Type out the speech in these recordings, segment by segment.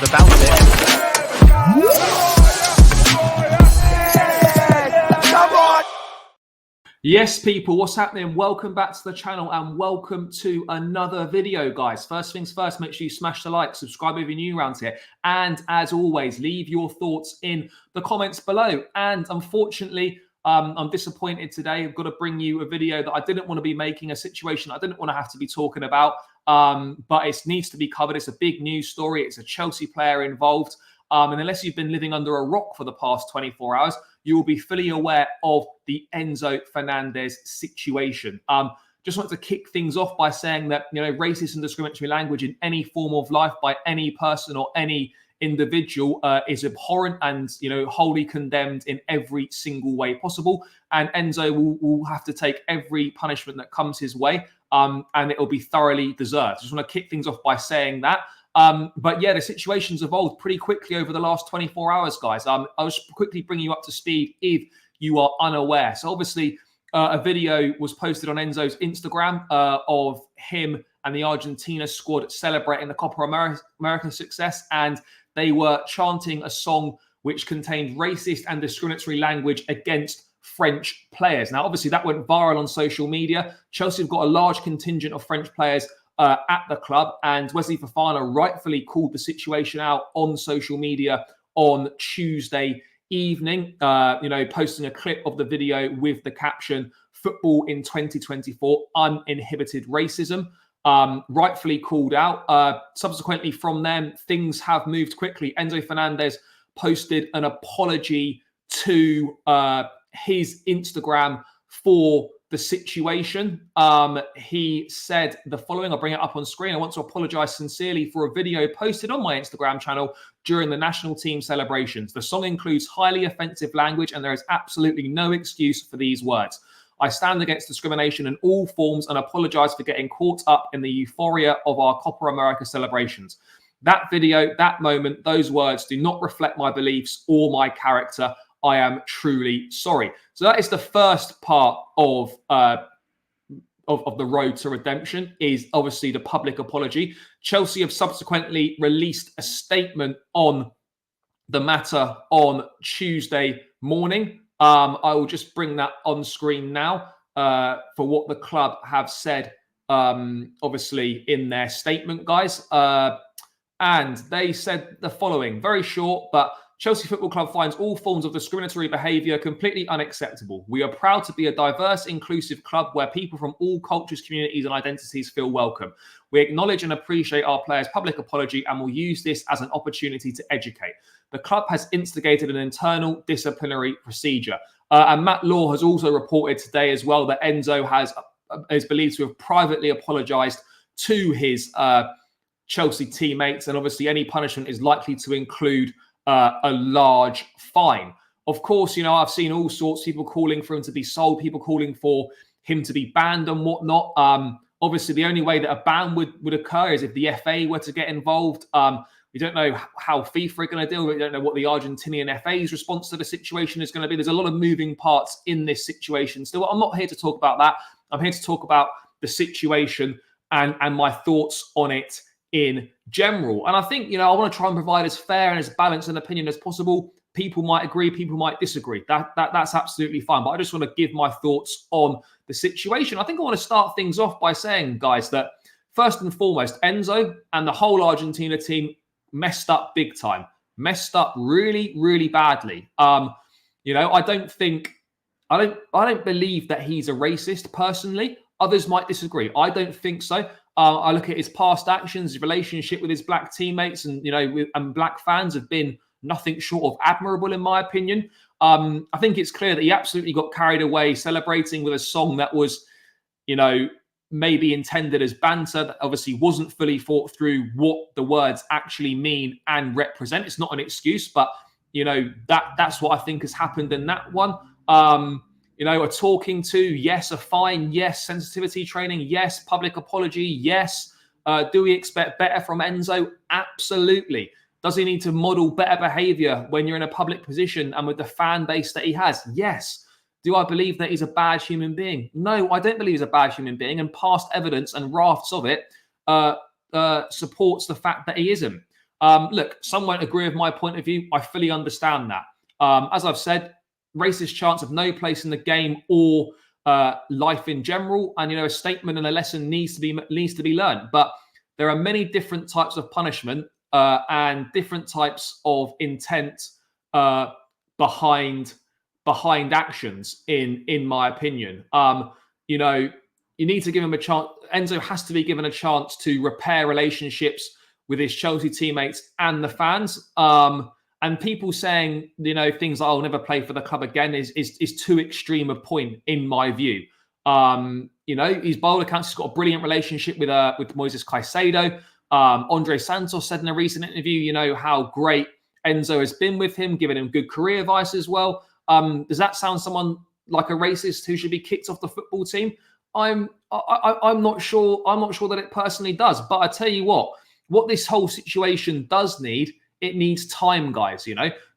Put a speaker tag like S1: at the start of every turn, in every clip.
S1: about it. Yes, people, what's happening? Welcome back to the channel and welcome to another video, guys. First things first, make sure you smash the like, subscribe if you're new around here. And as always, leave your thoughts in the comments below. And unfortunately, I'm disappointed today. I've got to bring you a video that I didn't want to be making, a situation I didn't want to have to be talking about, but it needs to be covered. It's a big news story. It's a Chelsea player involved. And unless you've been living under a rock for the past 24 hours, you will be fully aware of the Enzo Fernandez situation. Just want to kick things off by saying that, racist and discriminatory language in any form of life by any person or any individual is abhorrent and, wholly condemned in every single way possible. And Enzo will have to take every punishment that comes his way, and it will be thoroughly deserved. Just want to kick things off by saying that. But yeah, the situation's evolved pretty quickly over the last 24 hours, guys. I'll just quickly bring you up to speed if you are unaware. So obviously, a video was posted on Enzo's Instagram of him and the Argentina squad celebrating the Copa America success. And they were chanting a song which contained racist and discriminatory language against French players. Now, obviously, that went viral on social media. Chelsea have got a large contingent of French players at the club, and Wesley Fofana rightfully called the situation out on social media on Tuesday evening, posting a clip of the video with the caption, "Football in 2024, uninhibited racism," rightfully called out. Subsequently from then, things have moved quickly. Enzo Fernandez posted an apology to his Instagram for the situation. He said the following. I'll bring it up on screen. "I want to apologize sincerely for a video posted on my Instagram channel during the national team celebrations. The song includes highly offensive language and there is absolutely no excuse for these words. I stand against discrimination in all forms and apologize for getting caught up in the euphoria of our Copa America celebrations. That video, that moment, those words do not reflect my beliefs or my character. I am truly sorry." So that is the first part of the road to redemption, is obviously the public apology. Chelsea have subsequently released a statement on the matter on Tuesday morning. I will just bring that on screen now for what the club have said, obviously, in their statement, guys. And they said the following, very short, but Chelsea Football Club finds all forms of discriminatory behaviour completely unacceptable. We are proud to be a diverse, inclusive club where people from all cultures, communities and identities feel welcome. We acknowledge and appreciate our players' public apology and will use this as an opportunity to educate. The club has instigated an internal disciplinary procedure." And Matt Law has also reported today as well that Enzo is believed to have privately apologised to his Chelsea teammates. And obviously any punishment is likely to include a large fine. Of course, I've seen all sorts, people calling for him to be sold, people calling for him to be banned and whatnot. Obviously, the only way that a ban would occur is if the FA were to get involved. We don't know how FIFA are going to deal with it. We don't know what the Argentinian FA's response to the situation is going to be. There's a lot of moving parts in this situation still. I'm not here to talk about that. I'm here to talk about the situation and my thoughts on it in general. And I think, I want to try and provide as fair and as balanced an opinion as possible. People might agree, people might disagree. That's absolutely fine. But I just want to give my thoughts on the situation. I think I want to start things off by saying, guys, that first and foremost, Enzo and the whole Argentina team messed up big time. Messed up really, really badly. I don't believe that he's a racist personally. Others might disagree. I don't think so. I look at his past actions, his relationship with his black teammates and, and black fans have been nothing short of admirable, in my opinion. I think it's clear that he absolutely got carried away celebrating with a song that was, maybe intended as banter, that obviously wasn't fully thought through what the words actually mean and represent. It's not an excuse, but, that's what I think has happened in that one. A talking to, yes. A fine, yes. Sensitivity training, yes. Public apology, yes. Do we expect better from Enzo? Absolutely. Does he need to model better behavior when you're in a public position and with the fan base that he has? Yes. Do I believe that he's a bad human being? No, I don't believe he's a bad human being. And past evidence and rafts of it supports the fact that he isn't. Look, some won't agree with my point of view. I fully understand that. As I've said, racist chants have no place in the game or life in general, and a statement and a lesson needs to be learned. But there are many different types of punishment and different types of intent behind actions. In my opinion, you need to give him a chance. Enzo has to be given a chance to repair relationships with his Chelsea teammates and the fans. And people saying, things like, I'll never play for the club again is too extreme a point, in my view. His bold accounts, he's got a brilliant relationship with Moises Caicedo. Andre Santos said in a recent interview, how great Enzo has been with him, giving him good career advice as well. Does that sound someone like a racist who should be kicked off the football team? I'm not sure. I'm not sure that it personally does. But I tell you what this whole situation does need, it needs time, guys.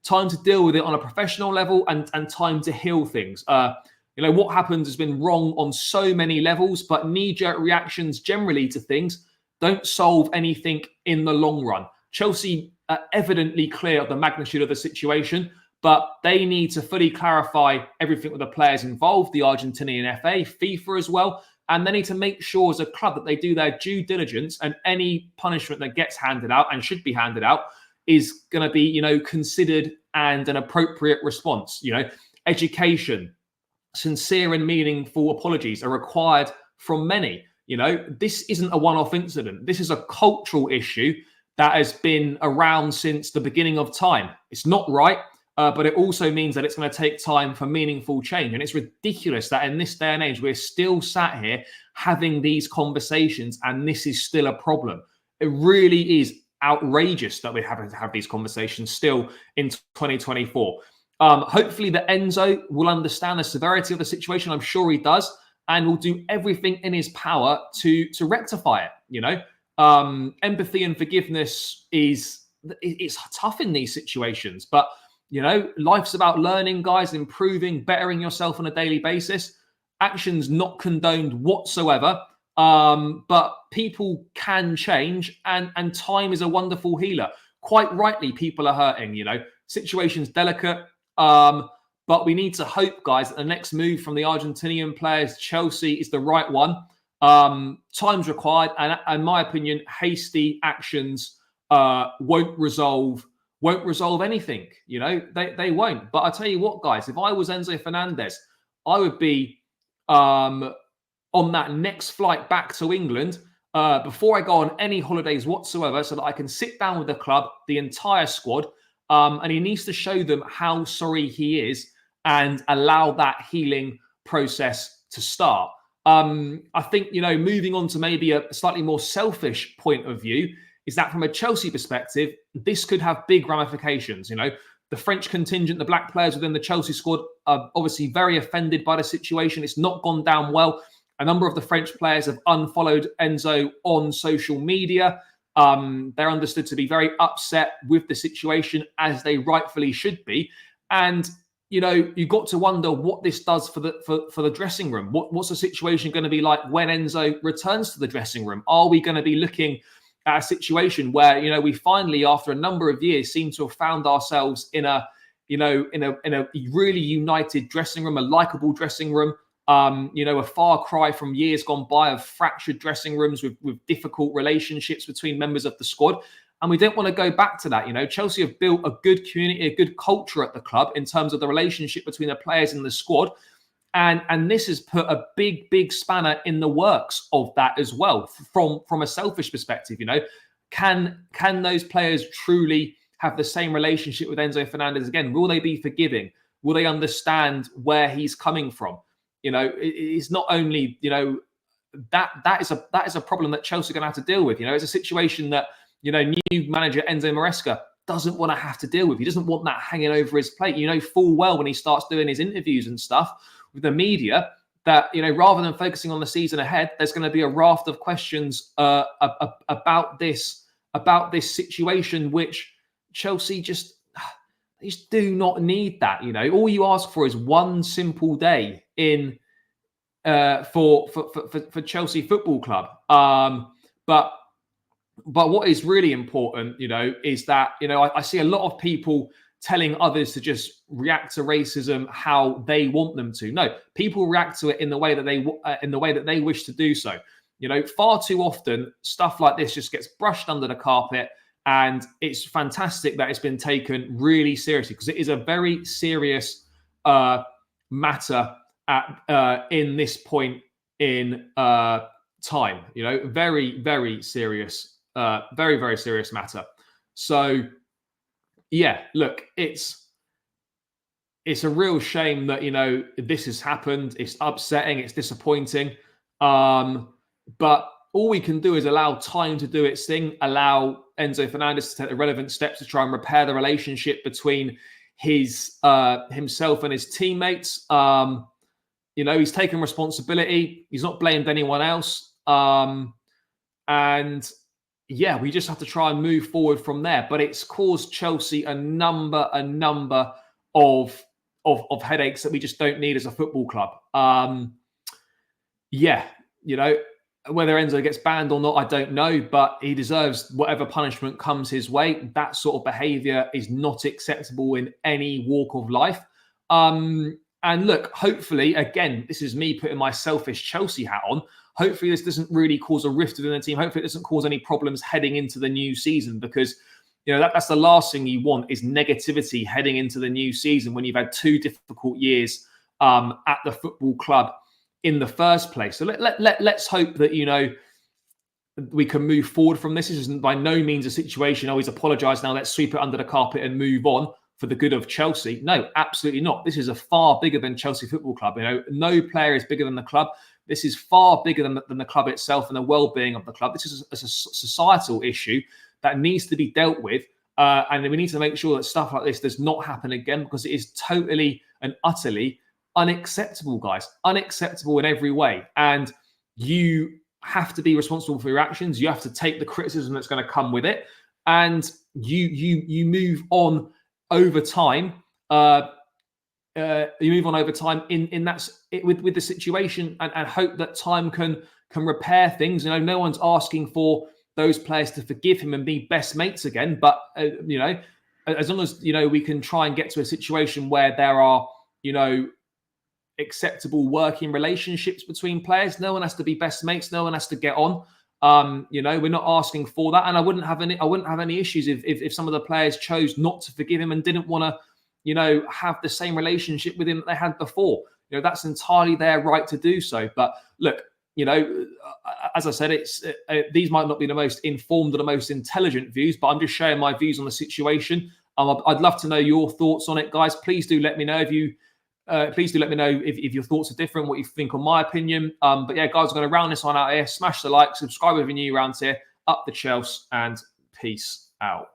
S1: Time to deal with it on a professional level and time to heal things. What happens has been wrong on so many levels, but knee-jerk reactions generally to things don't solve anything in the long run. Chelsea are evidently clear of the magnitude of the situation, but they need to fully clarify everything with the players involved, the Argentinian FA, FIFA as well, and they need to make sure as a club that they do their due diligence, and any punishment that gets handed out and should be handed out is going to be, considered and an appropriate response. Education, sincere and meaningful apologies are required from many. This isn't a one-off incident. This is a cultural issue that has been around since the beginning of time. It's not right, but it also means that it's going to take time for meaningful change. And it's ridiculous that in this day and age, we're still sat here having these conversations and this is still a problem. It really is outrageous that we're having to have these conversations still in 2024. Hopefully that Enzo will understand the severity of the situation. I'm sure he does, and will do everything in his power to rectify it. Empathy and forgiveness it's tough in these situations, but life's about learning, guys, improving, bettering yourself on a daily basis. Actions not condoned whatsoever. But people can change, and time is a wonderful healer. Quite rightly, people are hurting, situation's delicate. But we need to hope, guys, that the next move from the Argentinian players, Chelsea, is the right one. Time's required, and in my opinion, hasty actions won't resolve anything. They won't. But I tell you what, guys, if I was Enzo Fernandez, I would be on that next flight back to England before I go on any holidays whatsoever, so that I can sit down with the club, the entire squad, and he needs to show them how sorry he is and allow that healing process to start. I think, moving on to maybe a slightly more selfish point of view, is that from a Chelsea perspective, this could have big ramifications. The French contingent, the black players within the Chelsea squad, are obviously very offended by the situation. It's not gone down well. A number of the French players have unfollowed Enzo on social media. They're understood to be very upset with the situation, as they rightfully should be. And, you've got to wonder what this does for the dressing room. What's the situation going to be like when Enzo returns to the dressing room? Are we going to be looking at a situation where, we finally, after a number of years, seem to have found ourselves in a really united dressing room, a likable dressing room? A far cry from years gone by of fractured dressing rooms with difficult relationships between members of the squad. And we don't want to go back to that. Chelsea have built a good community, a good culture at the club in terms of the relationship between the players and the squad. And this has put a big spanner in the works of that as well. From a selfish perspective, can those players truly have the same relationship with Enzo Fernandez again? Will they be forgiving? Will they understand where he's coming from? It's not only, that is a problem that Chelsea are going to have to deal with. It's a situation that, new manager Enzo Maresca doesn't want to have to deal with. He doesn't want that hanging over his plate. Full well when he starts doing his interviews and stuff with the media that, rather than focusing on the season ahead, there's going to be a raft of questions about this situation, which Chelsea just do not need that. All you ask for is one simple day in for Chelsea Football Club. But But what is really important, is that, I see a lot of people telling others to just react to racism how they want them to. No, people react to it in the way that they wish to do so. Far too often stuff like this just gets brushed under the carpet, and it's fantastic that it's been taken really seriously, because it is a very serious matter in this point in time. Very, very serious, very, very serious matter. So yeah, look, it's a real shame that this has happened. It's upsetting, it's disappointing, but all we can do is allow time to do its thing, allow Enzo Fernandez to take the relevant steps to try and repair the relationship between himself and his teammates. He's taken responsibility. He's not blamed anyone else. And yeah, we just have to try and move forward from there. But it's caused Chelsea a number of headaches that we just don't need as a football club. Whether Enzo gets banned or not, I don't know, but he deserves whatever punishment comes his way. That sort of behaviour is not acceptable in any walk of life. And look, hopefully, again, this is me putting my selfish Chelsea hat on. Hopefully this doesn't really cause a rift within the team. Hopefully it doesn't cause any problems heading into the new season, because that's the last thing you want, is negativity heading into the new season when you've had 2 difficult years at the football club in the first place. So let's hope that we can move forward from this. This isn't by no means a situation, he's apologised now, let's sweep it under the carpet and move on for the good of Chelsea. No, absolutely not. This is a far bigger than Chelsea Football Club. No player is bigger than the club. This is far bigger than the club itself and the well-being of the club. This is a societal issue that needs to be dealt with. And we need to make sure that stuff like this does not happen again, because it is totally and utterly unacceptable, guys. Unacceptable in every way. And you have to be responsible for your actions. You have to take the criticism that's going to come with it. And you move on over time. You move on over time in that with the situation, and hope that time can repair things. No one's asking for those players to forgive him and be best mates again, but as long as we can try and get to a situation where there are acceptable working relationships between players. No one has to be best mates. No one has to get on. We're not asking for that, and I wouldn't have any issues if some of the players chose not to forgive him and didn't want to have the same relationship with him that they had before. That's entirely their right to do so. But look, as I said, these might not be the most informed or the most intelligent views, but I'm just sharing my views on the situation. I'd love to know your thoughts on it, guys. Please do let me know if your thoughts are different, what you think on my opinion. But yeah, guys, I'm going to round this one out here. Smash the like, subscribe if you're new around here. Up the Chelsea, and peace out.